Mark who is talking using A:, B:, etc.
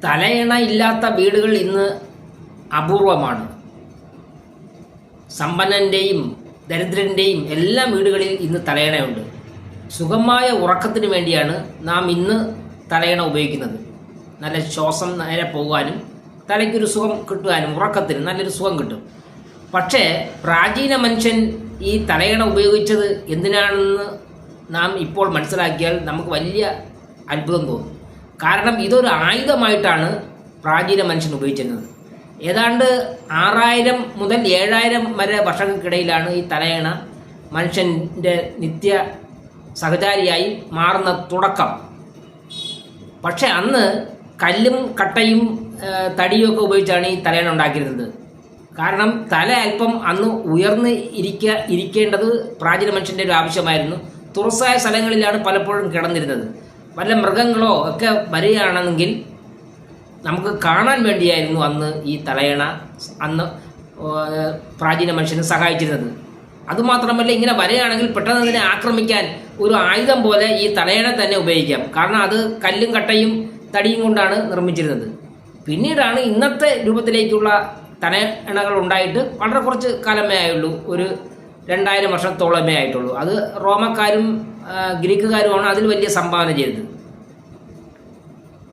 A: തലയിണ ഇല്ലാത്ത വീടുകൾ ഇന്ന് അപൂർവമാണ്. സമ്പന്നൻ്റെയും ദരിദ്രൻ്റെയും എല്ലാ വീടുകളിൽ ഇന്ന് തലയിണയുണ്ട്. സുഖമായ ഉറക്കത്തിന് വേണ്ടിയാണ് നാം ഇന്ന് തലയിണ ഉപയോഗിക്കുന്നത്. നല്ല ശ്വാസം നേരെ പോകാനും തലയ്ക്കൊരു സുഖം കിട്ടുവാനും ഉറക്കത്തിന് നല്ലൊരു സുഖം കിട്ടും. പക്ഷേ പ്രാചീന മനുഷ്യൻ ഈ തലയിണ ഉപയോഗിച്ചത് എന്തിനാണെന്ന് നാം ഇപ്പോൾ മനസ്സിലാക്കിയാൽ നമുക്ക് വലിയ അത്ഭുതം തോന്നും. കാരണം ഇതൊരു ആയുധമായിട്ടാണ് പ്രാചീന മനുഷ്യൻ ഉപയോഗിച്ചിരുന്നത്. ഏതാണ്ട് 6000 മുതൽ 7000 വരെ വർഷങ്ങൾക്കിടയിലാണ് ഈ തലയണ മനുഷ്യൻ്റെ നിത്യ സഹചാരിയായി മാറുന്ന തുടക്കം. പക്ഷെ അന്ന് കല്ലും കട്ടയും തടിയും ഒക്കെ ഉപയോഗിച്ചാണ് ഈ തലയണ ഉണ്ടാക്കിയിരുന്നത്. കാരണം തല അല്പം അന്ന് ഉയർന്ന് ഇരിക്കേണ്ടത് പ്രാചീന മനുഷ്യൻ്റെ ഒരു ആവശ്യമായിരുന്നു. തുറസായ സ്ഥലങ്ങളിലാണ് പലപ്പോഴും കിടന്നിരുന്നത്. വല്ല മൃഗങ്ങളോ ഒക്കെ വരികയാണെങ്കിൽ നമുക്ക് കാണാൻ വേണ്ടിയായിരുന്നു അന്ന് ഈ തലയണ അന്ന് പ്രാചീന മനുഷ്യനെ സഹായിച്ചിരുന്നത്. അതുമാത്രമല്ല, ഇങ്ങനെ വരികയാണെങ്കിൽ പെട്ടെന്ന് അതിനെ ആക്രമിക്കാൻ ഒരു ആയുധം പോലെ ഈ തലയണ തന്നെ ഉപയോഗിക്കാം. കാരണം അത് കല്ലും കട്ടയും തടിയും കൊണ്ടാണ് നിർമ്മിച്ചിരുന്നത്. പിന്നീടാണ് ഇന്നത്തെ രൂപത്തിലേക്കുള്ള തലയണകൾ ഉണ്ടായിട്ട് വളരെ കുറച്ച് കാലമേ ആയുള്ളൂ. ഒരു 2000 വർഷത്തോളമേ ആയിട്ടുള്ളൂ. അത് റോമക്കാരും ഗ്രീക്കുകാരുമാണ് അതിൽ വലിയ സംഭാവന ചെയ്തത്.